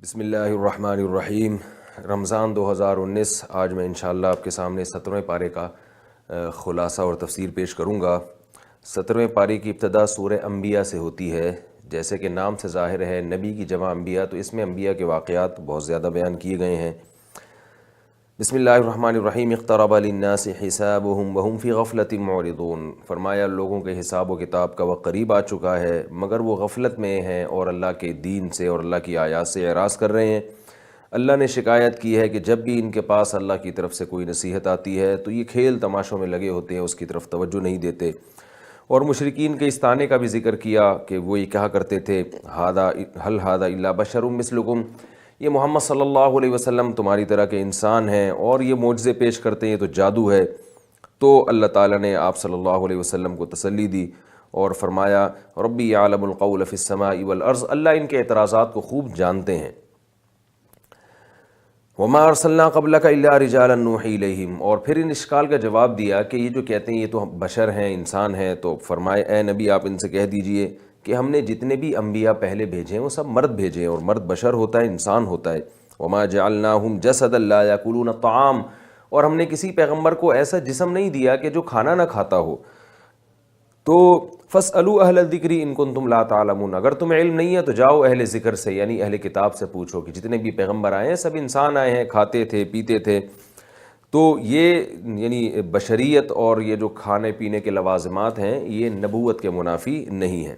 بسم اللہ الرحمن الرحیم۔ رمضان 2019، آج میں انشاءاللہ آپ کے سامنے 17ویں پارے کا خلاصہ اور تفسیر پیش کروں گا۔ 17ویں پارے کی ابتدا سورہ انبیاء سے ہوتی ہے۔ جیسے کہ نام سے ظاہر ہے نبی کی جمع انبیاء، تو اس میں انبیاء کے واقعات بہت زیادہ بیان کیے گئے ہیں۔ بسم اللہ الرحمن الرحیم۔ اقترب للناس حسابهم وهم فی غفلۃ معرضون۔ فرمایا لوگوں کے حساب و کتاب کا وقت قریب آ چکا ہے، مگر وہ غفلت میں ہیں اور اللہ کے دین سے اور اللہ کی آیات سے اعراض کر رہے ہیں۔ اللہ نے شکایت کی ہے کہ جب بھی ان کے پاس اللہ کی طرف سے کوئی نصیحت آتی ہے تو یہ کھیل تماشوں میں لگے ہوتے ہیں، اس کی طرف توجہ نہیں دیتے۔ اور مشرکین کے اس طعنے کا بھی ذکر کیا کہ وہ یہ کہا کرتے تھے حل ھذا الا بشر مثلکم، یہ محمد صلی اللہ علیہ وسلم تمہاری طرح کے انسان ہیں اور یہ معجزے پیش کرتے ہیں، تو جادو ہے۔ تو اللہ تعالیٰ نے آپ صلی اللہ علیہ وسلم کو تسلی دی اور فرمایا ربی یعلم القول فی السماء والارض، اللہ ان کے اعتراضات کو خوب جانتے ہیں۔ وما ارسلنا قبلک الا رجالا نوحی الیہم، اور پھر ان اشکال کا جواب دیا کہ یہ جو کہتے ہیں یہ تو بشر ہیں، انسان ہیں، تو فرمائے اے نبی آپ ان سے کہہ دیجئے کہ ہم نے جتنے بھی انبیاء پہلے بھیجے ہیں وہ سب مرد بھیجے ہیں، اور مرد بشر ہوتا ہے، انسان ہوتا ہے۔ وما جعلناہم جسدا لا یاکلون الطعام، اور ہم نے کسی پیغمبر کو ایسا جسم نہیں دیا کہ جو کھانا نہ کھاتا ہو۔ تو فاسألوا اہل الذکر ان کنتم لا تعلمون، اگر تمہیں علم نہیں ہے تو جاؤ اہل ذکر سے، یعنی اہل کتاب سے پوچھو کہ جتنے بھی پیغمبر آئے ہیں سب انسان آئے ہیں، کھاتے تھے پیتے تھے۔ تو یہ یعنی بشریت اور یہ جو کھانے پینے کے لوازمات ہیں یہ نبوت کے منافی نہیں ہیں۔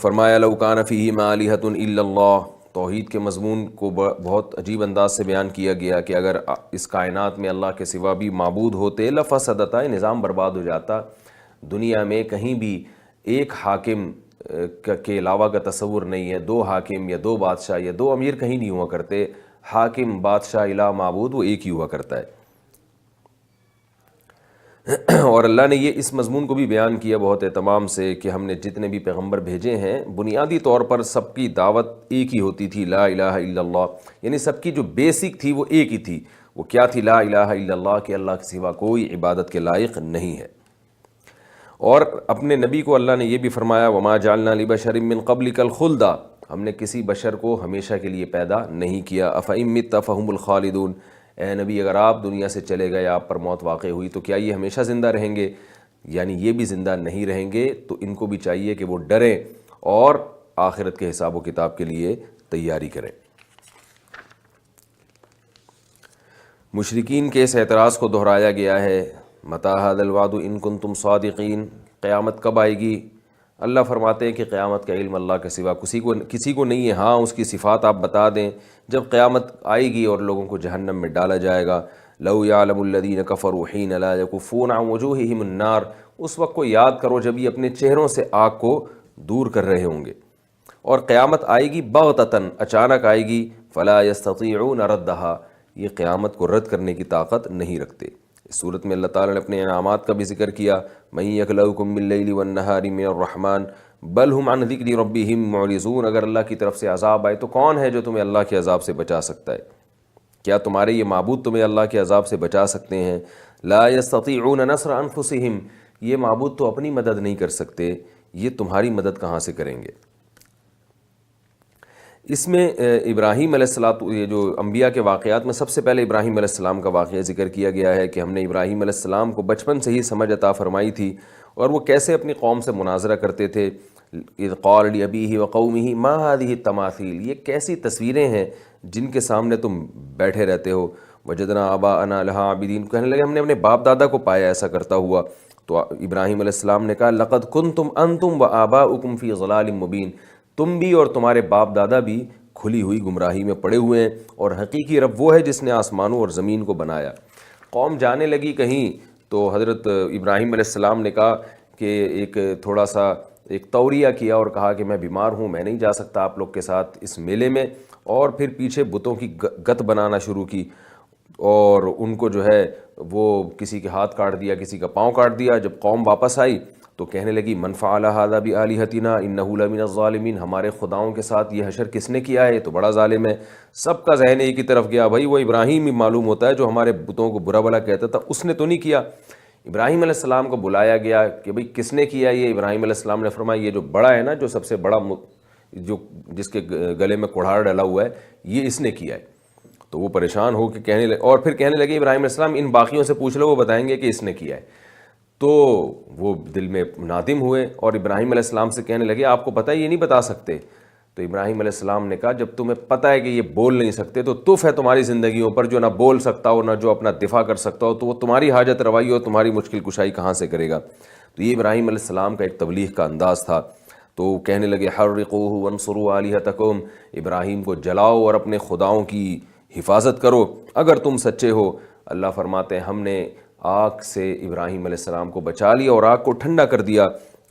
فرمایا لو کان فیہما آلہۃ الا اللہ، توحید کے مضمون کو بہت عجیب انداز سے بیان کیا گیا کہ اگر اس کائنات میں اللہ کے سوا بھی معبود ہوتے لفسدتا، نظام برباد ہو جاتا۔ دنیا میں کہیں بھی ایک حاکم کے علاوہ کا تصور نہیں ہے، دو حاکم یا دو بادشاہ یا دو امیر کہیں نہیں ہوا کرتے، حاکم بادشاہ الہ معبود وہ ایک ہی ہوا کرتا ہے۔ اور اللہ نے یہ اس مضمون کو بھی بیان کیا بہت اہتمام سے کہ ہم نے جتنے بھی پیغمبر بھیجے ہیں بنیادی طور پر سب کی دعوت ایک ہی ہوتی تھی، لا الہ الا اللہ، یعنی سب کی جو بیسک تھی وہ ایک ہی تھی۔ وہ کیا تھی؟ لا الہ الا اللہ، کہ اللہ کے سوا کوئی عبادت کے لائق نہیں ہے۔ اور اپنے نبی کو اللہ نے یہ بھی فرمایا وما جعلنا لبشر من قبلک الخلد، ہم نے کسی بشر کو ہمیشہ کے لیے پیدا نہیں کیا۔ افئن مت فہم الخالدون، اے نبی اگر آپ دنیا سے چلے گئے، آپ پر موت واقع ہوئی تو کیا یہ ہمیشہ زندہ رہیں گے؟ یعنی یہ بھی زندہ نہیں رہیں گے، تو ان کو بھی چاہیے کہ وہ ڈریں اور آخرت کے حساب و کتاب کے لیے تیاری کریں۔ مشرکین کے اس اعتراض کو دہرایا گیا ہے، متی ھذا الوعد ان کنتم صادقین، قیامت کب آئے گی؟ اللہ فرماتے ہیں کہ قیامت کا علم اللہ کے سوا کسی کو نہیں ہے، ہاں اس کی صفات آپ بتا دیں۔ جب قیامت آئے گی اور لوگوں کو جہنم میں ڈالا جائے گا، لو یعلم الذین کفروا حین لا یکفون عن وجوہہم النار، اس وقت کو یاد کرو جب یہ اپنے چہروں سے آگ کو دور کر رہے ہوں گے۔ اور قیامت آئے گی بغتتاً، اچانک آئے گی، فلا یستطیعون ردھا، یہ قیامت کو رد کرنے کی طاقت نہیں رکھتے۔ اس صورت میں اللہ تعالیٰ نے اپنے انعامات کا بھی ذکر کیا، من یکلؤکم باللیل والنہار من الرحمن بل ہم عن ذکر ربہم معرضون، اگر اللہ کی طرف سے عذاب آئے تو کون ہے جو تمہیں اللہ کے عذاب سے بچا سکتا ہے؟ کیا تمہارے یہ معبود تمہیں اللہ کے عذاب سے بچا سکتے ہیں؟ لا یستطیعون نصر انفسہم، یہ معبود تو اپنی مدد نہیں کر سکتے، یہ تمہاری مدد کہاں سے کریں گے؟ اس میں ابراہیم علیہ السلام، یہ جو انبیاء کے واقعات میں سب سے پہلے ابراہیم علیہ السلام کا واقعہ ذکر کیا گیا ہے کہ ہم نے ابراہیم علیہ السلام کو بچپن سے ہی سمجھ عطا فرمائی تھی، اور وہ کیسے اپنی قوم سے مناظرہ کرتے تھے۔ اذ قال لأبیہ وقومہ ما هذه التماثیل، یہ کیسی تصویریں ہیں جن کے سامنے تم بیٹھے رہتے ہو۔ وجدنا آباءنا لها عابدین، کہنے لگے ہم نے اپنے باپ دادا کو پایا ایسا کرتا ہوا۔ تو ابراہیم علیہ السلام نے کہا لقد کنتم انتم وآباؤکم فی ضلال مبین، تم بھی اور تمہارے باپ دادا بھی کھلی ہوئی گمراہی میں پڑے ہوئے ہیں، اور حقیقی رب وہ ہے جس نے آسمانوں اور زمین کو بنایا۔ قوم جانے لگی کہیں تو حضرت ابراہیم علیہ السلام نے کہا کہ ایک تھوڑا سا ایک توریہ کیا اور کہا کہ میں بیمار ہوں، میں نہیں جا سکتا آپ لوگ کے ساتھ اس میلے میں، اور پھر پیچھے بتوں کی گت بنانا شروع کی، اور ان کو جو ہے وہ کسی کے ہاتھ کاٹ دیا، کسی کا پاؤں کاٹ دیا۔ جب قوم واپس آئی تو کہنے لگی من فعل ھذا بآلہتنا انہ لمن الظالمین، ہمارے خداؤں کے ساتھ یہ حشر کس نے کیا ہے؟ تو بڑا ظالم ہے۔ سب کا ذہن ایک ہی طرف گیا، بھائی وہ ابراہیم ہی معلوم ہوتا ہے جو ہمارے بتوں کو برا بھلا کہتا تھا، اس نے تو نہیں کیا۔ ابراہیم علیہ السلام کو بلایا گیا کہ بھئی کس نے کیا یہ؟ ابراہیم علیہ السلام نے فرمایا یہ جو بڑا ہے نا، جو سب سے بڑا جو جس کے گلے میں کوڑھاڑ ڈلا ہوا ہے یہ اس نے کیا ہے۔ تو وہ پریشان ہو کے کہنے لگے، اور پھر کہنے لگے ابراہیم علیہ السلام ان باقیوں سے پوچھ لو، وہ بتائیں گے کہ اس نے کیا ہے۔ تو وہ دل میں نادم ہوئے اور ابراہیم علیہ السلام سے کہنے لگے آپ کو پتہ ہے یہ نہیں بتا سکتے؟ تو ابراہیم علیہ السلام نے کہا جب تمہیں پتہ ہے کہ یہ بول نہیں سکتے تو تف ہے تمہاری زندگیوں پر، جو نہ بول سکتا ہو نہ جو اپنا دفاع کر سکتا ہو، تو وہ تمہاری حاجت روائی اور تمہاری مشکل کشائی کہاں سے کرے گا؟ تو یہ ابراہیم علیہ السلام کا ایک تبلیغ کا انداز تھا۔ تو کہنے لگے حرقوہ وانصروا آلہتکم، ابراہیم کو جلاؤ اور اپنے خداؤں کی حفاظت کرو اگر تم سچے ہو۔ اللہ فرماتے ہیں ہم نے آگ سے ابراہیم علیہ السلام کو بچا لیا اور آگ کو ٹھنڈا کر دیا،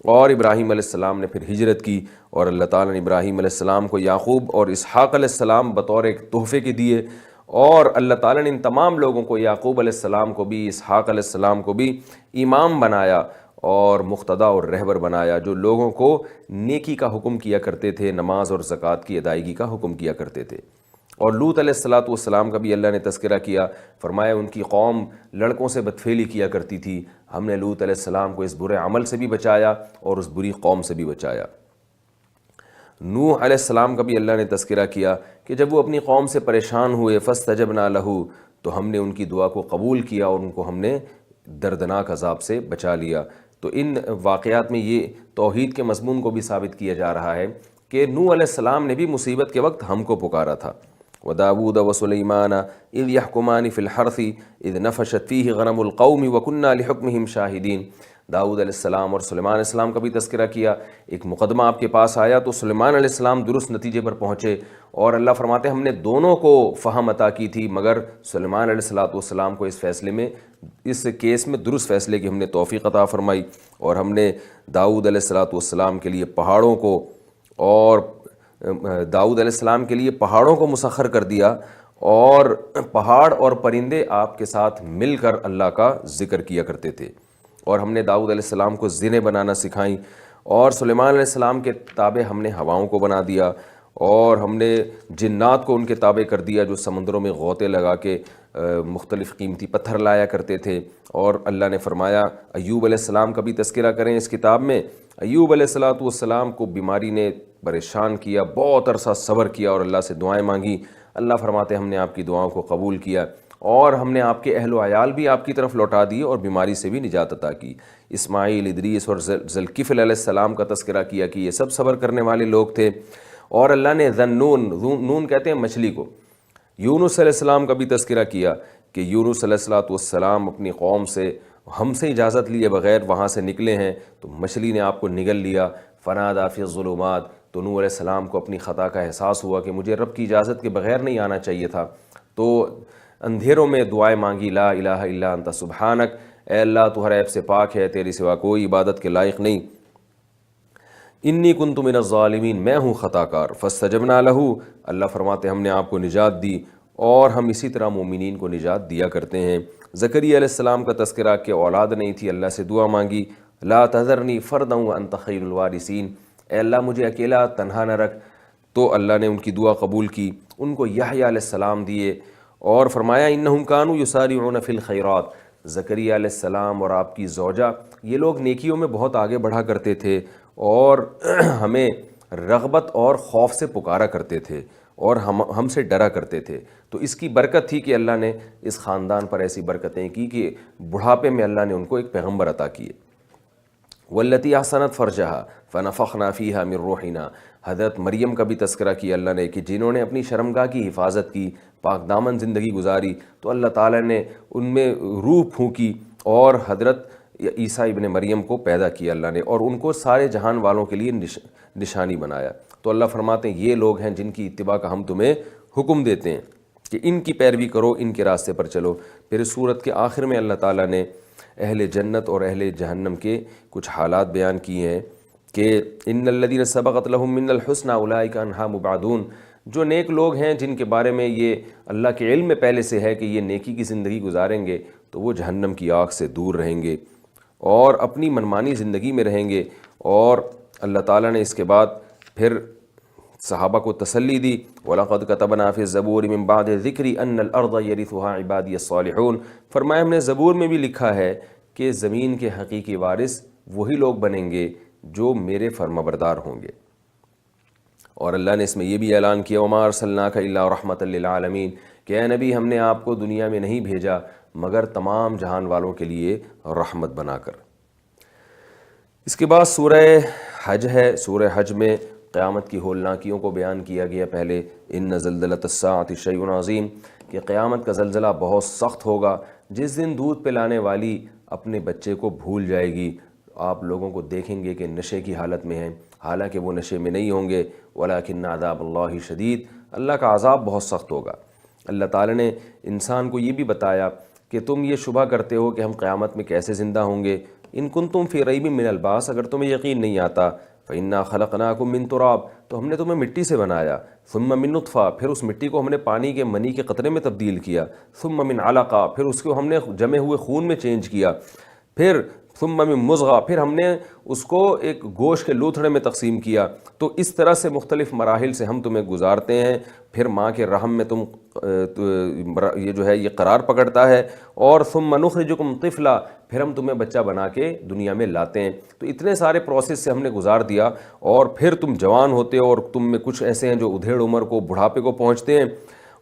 اور ابراہیم علیہ السلام نے پھر ہجرت کی، اور اللہ تعالیٰ نے ابراہیم علیہ السلام کو یعقوب اور اسحاق علیہ السلام بطور ایک تحفے کے دیے، اور اللہ تعالیٰ نے ان تمام لوگوں کو، یعقوب علیہ السلام کو بھی اسحاق علیہ السلام کو بھی امام بنایا اور مقتدی اور رہبر بنایا، جو لوگوں کو نیکی کا حکم کیا کرتے تھے، نماز اور زکوٰۃ کی ادائیگی کا حکم کیا کرتے تھے۔ اور لوط علیہ السلام کا بھی اللہ نے تذکرہ کیا، فرمایا ان کی قوم لڑکوں سے بدفعلی کیا کرتی تھی، ہم نے لوط علیہ السلام کو اس برے عمل سے بھی بچایا اور اس بری قوم سے بھی بچایا۔ نوح علیہ السلام کا بھی اللہ نے تذکرہ کیا کہ جب وہ اپنی قوم سے پریشان ہوئے فاستجبنا لہ، تو ہم نے ان کی دعا کو قبول کیا اور ان کو ہم نے دردناک عذاب سے بچا لیا۔ تو ان واقعات میں یہ توحید کے مضمون کو بھی ثابت کیا جا رہا ہے کہ نوح علیہ السلام نے بھی مصیبت کے وقت ہم کو پکارا تھا۔ وَدَاوُودَ وَسُلَيْمَانَ إِذْ يَحْكُمَانِ فِي الْحَرْثِ إِذْ نَفَشَتْ فِيهِ غَنَمُ الْقَوْمِ وَكُنَّا لِحُكْمِهِمْ شَاهِدِينَ۔ داؤد علیہ السلام اور سلیمان علیہ السلام کا بھی تذکرہ کیا۔ ایک مقدمہ آپ کے پاس آیا تو سلیمان علیہ السلام درست نتیجے پر پہنچے، اور اللہ فرماتے ہیں ہم نے دونوں کو فہم عطا کی تھی، مگر سلیمان علیہ السلام کو اس فیصلے میں، اس کیس میں درست فیصلے کی ہم نے توفیق عطا فرمائی، اور ہم نے داؤد علیہ السلام کے لیے پہاڑوں کو، اور داؤد علیہ السلام کے لیے پہاڑوں کو مسخر کر دیا، اور پہاڑ اور پرندے آپ کے ساتھ مل کر اللہ کا ذکر کیا کرتے تھے، اور ہم نے داؤد علیہ السلام کو زنیں بنانا سکھائیں، اور سلیمان علیہ السلام کے تابع ہم نے ہواؤں کو بنا دیا، اور ہم نے جنات کو ان کے تابع کر دیا جو سمندروں میں غوطے لگا کے مختلف قیمتی پتھر لایا کرتے تھے۔ اور اللہ نے فرمایا ایوب علیہ السلام کا بھی تذکرہ کریں اس کتاب میں۔ ایوب علیہ السلام کو بیماری نے پریشان کیا، بہت عرصہ صبر کیا اور اللہ سے دعائیں مانگی۔ اللہ فرماتے ہم نے آپ کی دعاؤں کو قبول کیا، اور ہم نے آپ کے اہل و عیال بھی آپ کی طرف لوٹا دیے اور بیماری سے بھی نجات عطا کی۔ اسماعیل، ادریس اور ذوالکفل علیہ السلام کا تذکرہ کیا کہ یہ سب صبر کرنے والے لوگ تھے۔ اور اللہ نے ذنون، نون کہتے ہیں مچھلی کو، یونس علیہ السلام کا بھی تذکرہ کیا کہ یونس علیہ السلام اپنی قوم سے ہم سے اجازت لیے بغیر وہاں سے نکلے ہیں، تو مچھلی نے آپ کو نگل لیا۔ فنادیٰ فی الظلمات، تو نوح علیہ السلام کو اپنی خطا کا احساس ہوا کہ مجھے رب کی اجازت کے بغیر نہیں آنا چاہیے تھا، تو اندھیروں میں دعائیں مانگی، لا الہ الا انت سبحانک، اے اللہ تو ہر عیب سے پاک ہے، تیری سوا کوئی عبادت کے لائق نہیں، انی کنت من الظالمین، میں ہوں خطا کار۔ فاستجبنا لہ، اللہ فرماتے ہم نے آپ کو نجات دی، اور ہم اسی طرح مومنین کو نجات دیا کرتے ہیں۔ زکریا علیہ السلام کا تذکرہ کہ اولاد نہیں تھی، اللہ سے دعا مانگی، لا تذرنی فردا وانت خیر الوارثین، اے اللہ مجھے اکیلا تنہا نہ رکھ، تو اللہ نے ان کی دعا قبول کی، ان کو یحییٰ علیہ السلام دیے، اور فرمایا انہم کانوا یسارعون فی الخیرات، زکریا علیہ السلام اور آپ کی زوجہ یہ لوگ نیکیوں میں بہت آگے بڑھا کرتے تھے، اور ہمیں رغبت اور خوف سے پکارا کرتے تھے، اور ہم سے ڈرا کرتے تھے۔ تو اس کی برکت تھی کہ اللہ نے اس خاندان پر ایسی برکتیں کی کہ بڑھاپے میں اللہ نے ان کو ایک پیغمبر عطا کیے۔ واللتی احصنت فرجہا فنفخنا فیہا من روحنا، حضرت مریم کا بھی تذکرہ کیا اللہ نے کہ جنہوں نے اپنی شرمگاہ کی حفاظت کی، پاک دامن زندگی گزاری، تو اللہ تعالیٰ نے ان میں روح پھونکی اور حضرت عیسیٰ ابن مریم کو پیدا کیا اللہ نے، اور ان کو سارے جہان والوں کے لیے نشانی بنایا۔ تو اللہ فرماتے ہیں یہ لوگ ہیں جن کی اتباع کا ہم تمہیں حکم دیتے ہیں کہ ان کی پیروی کرو، ان کے راستے پر چلو۔ پھر اس صورت کے آخر میں اللہ تعالیٰ نے اہل جنت اور اہل جہنم کے کچھ حالات بیان کیے ہیں کہ ان الذین سبقت لہم من الحسنی اولئک عنہا مبعدون، جو نیک لوگ ہیں جن کے بارے میں یہ اللہ کے علم میں پہلے سے ہے کہ یہ نیکی کی زندگی گزاریں گے، تو وہ جہنم کی آگ سے دور رہیں گے اور اپنی منمانی زندگی میں رہیں گے۔ اور اللہ تعالیٰ نے اس کے بعد پھر صحابہ کو تسلی دی، وَلَقَدْ كَتَبْنَا فِي الزَّبُورِ مِن بَعْدِ الذِّكْرِ أَنَّ الْأَرْضَ يَرِثُهَا عِبَادِيَ الصَّالِحُونَ، فرمایا ہم نے زبور میں بھی لکھا ہے کہ زمین کے حقیقی وارث وہی لوگ بنیں گے جو میرے فرمانبردار ہوں گے۔ اور اللہ نے اس میں یہ بھی اعلان کیا وما ارسلناک الا رحمۃ للعالمین کہ اے نبی ہم نے آپ کو دنیا میں نہیں بھیجا مگر تمام جہان والوں کے لیے رحمت بنا کر۔ اس کے بعد سورہ حج ہے۔ سورہ حج میں قیامت کی ہولناکیوں کو بیان کیا گیا۔ پہلے ان زلزلۃ الساعۃ شیء عظیم کہ قیامت کا زلزلہ بہت سخت ہوگا، جس دن دودھ پلانے والی اپنے بچے کو بھول جائے گی۔ آپ لوگوں کو دیکھیں گے کہ نشے کی حالت میں ہیں، حالانکہ وہ نشے میں نہیں ہوں گے، ولیکن عذاب اللہ شدید، اللہ کا عذاب بہت سخت ہوگا۔ اللہ تعالیٰ نے انسان کو یہ بھی بتایا کہ تم یہ شبہ کرتے ہو کہ ہم قیامت میں کیسے زندہ ہوں گے، ان کنتم فی ریب من البعث، اگر تمہیں یقین نہیں آتا، فإنا خلقناکم من تراب، تو ہم نے تمہیں مٹی سے بنایا، ثم من نطفہ، پھر اس مٹی کو ہم نے پانی کے منی کے قطرے میں تبدیل کیا، ثم من علقہ، پھر اس کو ہم نے جمے ہوئے خون میں چینج کیا، پھر ثم من مضغہ، پھر ہم نے اس کو ایک گوشت کے لوتھڑے میں تقسیم کیا۔ تو اس طرح سے مختلف مراحل سے ہم تمہیں گزارتے ہیں، پھر ماں کے رحم میں تم یہ جو ہے یہ قرار پکڑتا ہے، اور ثم نخرجکم طفلا، پھر ہم تمہیں بچہ بنا کے دنیا میں لاتے ہیں۔ تو اتنے سارے پروسیس سے ہم نے گزار دیا، اور پھر تم جوان ہوتے ہو، اور تم میں کچھ ایسے ہیں جو ادھیڑ عمر کو بڑھاپے کو پہنچتے ہیں،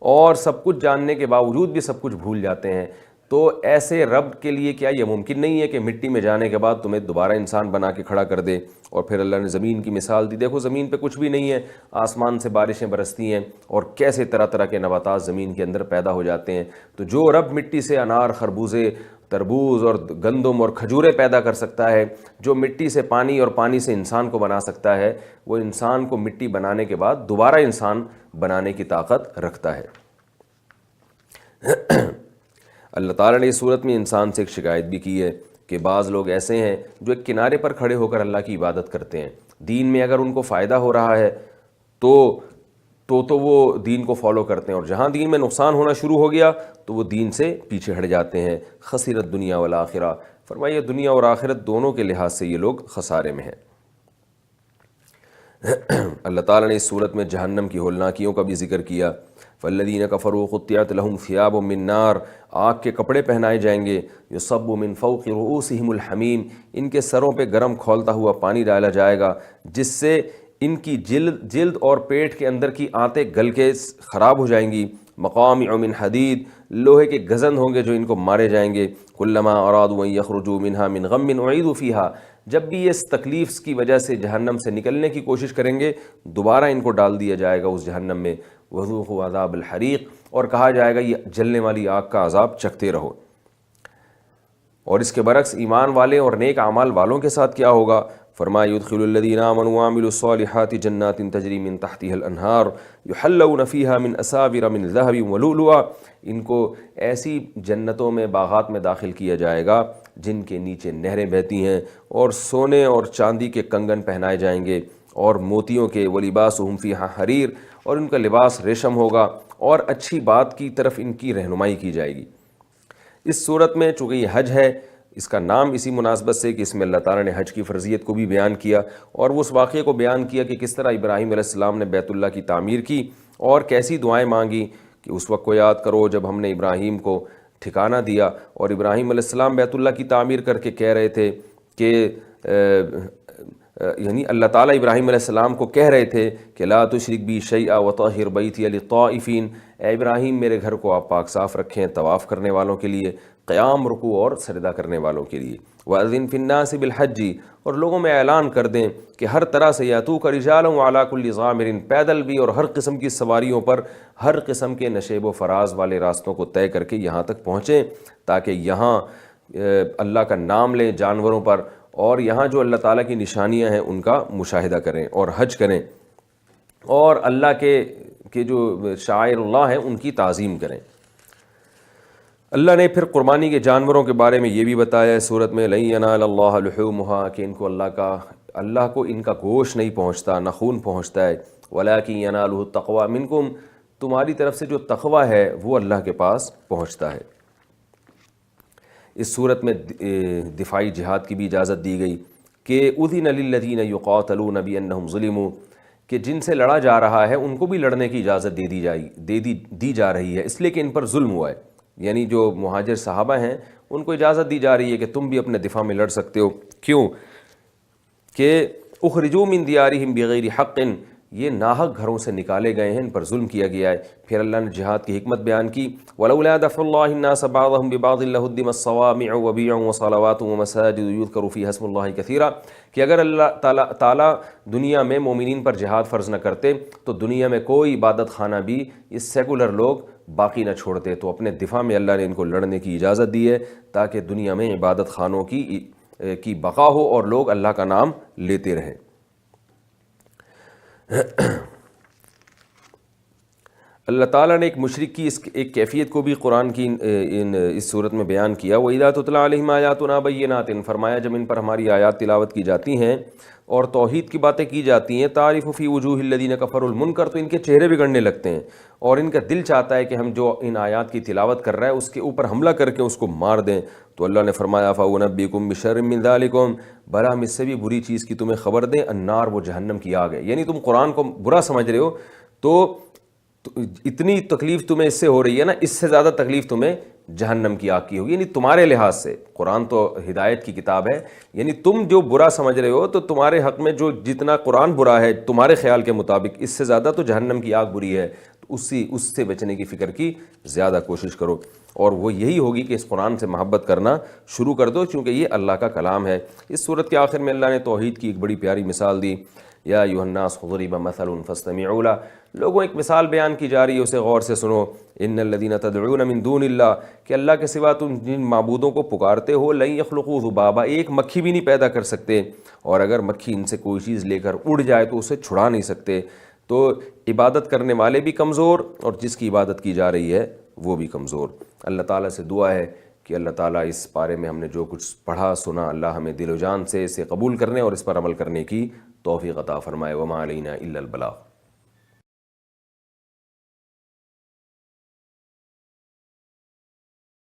اور سب کچھ جاننے کے باوجود بھی سب کچھ بھول جاتے ہیں۔ تو ایسے رب کے لیے کیا یہ ممکن نہیں ہے کہ مٹی میں جانے کے بعد تمہیں دوبارہ انسان بنا کے کھڑا کر دے؟ اور پھر اللہ نے زمین کی مثال دی، دیکھو زمین پہ کچھ بھی نہیں ہے، آسمان سے بارشیں برستی ہیں اور کیسے طرح طرح کے نباتات زمین کے اندر پیدا ہو جاتے ہیں۔ تو جو رب مٹی سے انار، خربوزے، تربوز اور گندم اور کھجورے پیدا کر سکتا ہے، جو مٹی سے پانی اور پانی سے انسان کو بنا سکتا ہے، وہ انسان کو مٹی بنانے کے بعد دوبارہ انسان بنانے کی طاقت رکھتا ہے۔ اللہ تعالیٰ نے اس صورت میں انسان سے ایک شکایت بھی کی ہے کہ بعض لوگ ایسے ہیں جو ایک کنارے پر کھڑے ہو کر اللہ کی عبادت کرتے ہیں، دین میں اگر ان کو فائدہ ہو رہا ہے تو وہ دین کو فالو کرتے ہیں، اور جہاں دین میں نقصان ہونا شروع ہو گیا تو وہ دین سے پیچھے ہٹ جاتے ہیں۔ خسرت دنیا والآخرہ، فرمائیے دنیا اور آخرت دونوں کے لحاظ سے یہ لوگ خسارے میں ہیں۔ اللہ تعالیٰ نے اس صورت میں جہنم کی ہولناکیوں کا بھی ذکر کیا۔ فالذین کفروا قطعت لهم ثیاب من نار، آگ کے کپڑے پہنائے جائیں گے، یصب من فوق رؤوسہم الحمیم، ان کے سروں پہ گرم کھولتا ہوا پانی ڈالا جائے گا، جس سے ان کی جلد اور پیٹ کے اندر کی آنتیں گل کے خراب ہو جائیں گی۔ مقامع من حدید، لوہے کے گزند ہوں گے جو ان کو مارے جائیں گے۔ کلما ارادوا ان یخرجوا منها من غم اعیدوا فیها، جب بھی اس تکلیف کی وجہ سے جہنم سے نکلنے کی کوشش کریں گے، دوبارہ ان کو ڈال دیا جائے گا اس جہنم میں۔ وذوقوا عذاب الحریق، اور کہا جائے گا یہ جلنے والی آگ کا عذاب چکھتے رہو۔ اور اس کے برعکس ایمان والے اور نیک اعمال والوں کے ساتھ کیا ہوگا؟ فرمایا يدخل الذين آمنوا وعملوا الصالحات جنات تجری من تحتها الانہار يحلون فيها من اساور من ذهب ولؤلؤا، ان کو ایسی جنتوں میں، باغات میں داخل کیا جائے گا جن کے نیچے نہریں بہتی ہیں، اور سونے اور چاندی کے کنگن پہنائے جائیں گے اور موتیوں کے، ولباسهم فيها حریر، اور ان کا لباس ریشم ہوگا، اور اچھی بات کی طرف ان کی رہنمائی کی جائے گی۔ اس صورت میں چونکہ یہ حج ہے، اس کا نام اسی مناسبت سے کہ اس میں اللہ تعالیٰ نے حج کی فرضیت کو بھی بیان کیا، اور وہ اس واقعے کو بیان کیا کہ کس طرح ابراہیم علیہ السلام نے بیت اللہ کی تعمیر کی اور کیسی دعائیں مانگی، کہ اس وقت کو یاد کرو جب ہم نے ابراہیم کو ٹھکانہ دیا، اور ابراہیم علیہ السلام بیت اللہ کی تعمیر کر کے کہہ رہے تھے کہ یعنی اللہ تعالیٰ ابراہیم علیہ السلام کو کہہ رہے تھے کہ لا تشرک بی شیئا وطہر بیتی للطائفین، اے ابراہیم میرے گھر کو آپ پاک صاف رکھیں طواف کرنے والوں کے لیے، قیام، رکوع اور سجدہ کرنے والوں کے لیے۔ وَأَذِّن فِي النَّاسِ بِالْحَجِّ، اور لوگوں میں اعلان کر دیں کہ ہر طرح سے یاتوک رجالا وعلی کل ضامر، پیدل بھی اور ہر قسم کی سواریوں پر، ہر قسم کے نشیب و فراز والے راستوں کو طے کر کے یہاں تک پہنچیں، تاکہ یہاں اللہ کا نام لیں جانوروں پر، اور یہاں جو اللہ تعالیٰ کی نشانیاں ہیں ان کا مشاہدہ کریں اور حج کریں، اور اللہ کے جو شعائر اللہ ہیں ان کی تعظیم کریں۔ اللہ نے پھر قربانی کے جانوروں کے بارے میں یہ بھی بتایا ہے سورت میں، لن ینال اللہ لحومھا، کہ ان کو اللہ کو ان کا گوشت نہیں پہنچتا، نہ خون پہنچتا ہے، ولکن ینالہ التقوی منکم، تمہاری طرف سے جو تقوی ہے وہ اللہ کے پاس پہنچتا ہے۔ اس صورت میں دفاعی جہاد کی بھی اجازت دی گئی کہ اذن للذین یقاتلون بانہم ظلموا، کہ جن سے لڑا جا رہا ہے ان کو بھی لڑنے کی اجازت دی جا رہی ہے، اس لیے کہ ان پر ظلم ہوا ہے، یعنی جو مہاجر صحابہ ہیں ان کو اجازت دی جا رہی ہے کہ تم بھی اپنے دفاع میں لڑ سکتے ہو۔ کیوں کہ اخرجوا من دیارہم بغیر حق، یہ ناحق گھروں سے نکالے گئے ہیں، ان پر ظلم کیا گیا ہے۔ پھر اللہ نے جہاد کی حکمت بیان کی، وَلَوْلَا دَفْعُ اللَّهِ النَّاسَ بَعْضَهُم بِبَعْضٍ لَّهُدِّمَتْ صَوَامِعُ وَبِيعٌ وَصَلَوَاتٌ وَمَسَاجِدُ يُذْكَرُ فِيهَا اسْمُ اللَّهِ كَثِيرًا، کہ اگر اللہ تعالیٰ دنیا میں مومنین پر جہاد فرض نہ کرتے تو دنیا میں کوئی عبادت خانہ بھی یہ سیکولر لوگ باقی نہ چھوڑتے۔ تو اپنے دفاع میں اللہ نے ان کو لڑنے کی اجازت دی ہے تاکہ دنیا میں عبادت خانوں کی بقا ہو اور لوگ اللہ کا نام لیتے رہیں۔ اللہ تعالیٰ نے ایک مشرک کی ایک کیفیت کو بھی قرآن کی اس صورت میں بیان کیا، وَإِذَا تُتْلَىٰ عَلَيْهِمْ آيَاتُنَا بَيِّنَاتٍ، فرمایا جب ان پر ہماری آیات تلاوت کی جاتی ہیں اور توحید کی باتیں کی جاتی ہیں، تَعْرِفُ فِي وُجُوهِ الَّذِينَ كَفَرُوا الْمُنكَرَ، تو ان کے چہرے بگڑنے لگتے ہیں اور ان کا دل چاہتا ہے کہ ہم جو ان آیات کی تلاوت کر رہا ہے اس کے اوپر حملہ کر کے اس کو مار دیں۔ تو اللہ نے فرمایا فَأُنَبِّئُكُم بِشَرٍّ مِّن ذَلِكُمْ، بھلا ہم اس سے بھی بری چیز کی تمہیں خبر دیں، النار، وہ جہنم کی آگ ہے۔ یعنی تم قرآن کو برا سمجھ رہے ہو تو اتنی تکلیف تمہیں اس سے ہو رہی ہے نا، اس سے زیادہ تکلیف تمہیں جہنم کی آگ کی ہوگی۔ یعنی تمہارے لحاظ سے قرآن تو ہدایت کی کتاب ہے، یعنی تم جو برا سمجھ رہے ہو تو تمہارے حق میں جو جتنا قرآن برا ہے تمہارے خیال کے مطابق، اس سے زیادہ تو جہنم کی آگ بری ہے۔ تو اس سے بچنے کی فکر کی زیادہ کوشش کرو، اور وہ یہی ہوگی کہ اس قرآن سے محبت کرنا شروع کر دو، چونکہ یہ اللہ کا کلام ہے۔ اس صورت کے آخر میں اللہ نے توحید کی ایک بڑی پیاری مثال دی، یا ایھا الناس ضرب مثل فاستمعوا لہ، لوگوں ایک مثال بیان کی جا رہی ہے، اسے غور سے سنو۔ ان الذین تدعون من دون اللہ، کہ اللہ کے سوا تم جن معبودوں کو پکارتے ہو، لن یخلقوا ذبابا، ایک مکھی بھی نہیں پیدا کر سکتے، اور اگر مکھی ان سے کوئی چیز لے کر اڑ جائے تو اسے چھڑا نہیں سکتے۔ تو عبادت کرنے والے بھی کمزور اور جس کی عبادت کی جا رہی ہے وہ بھی کمزور۔ اللہ تعالیٰ سے دعا ہے کہ اللہ تعالیٰ اس بارے میں ہم نے جو کچھ پڑھا سنا، اللہ ہمیں دل و جان سے اسے قبول کرنے اور اس پر عمل کرنے کی توفیق عطا فرمائے۔ وما علینا الا البلاغ۔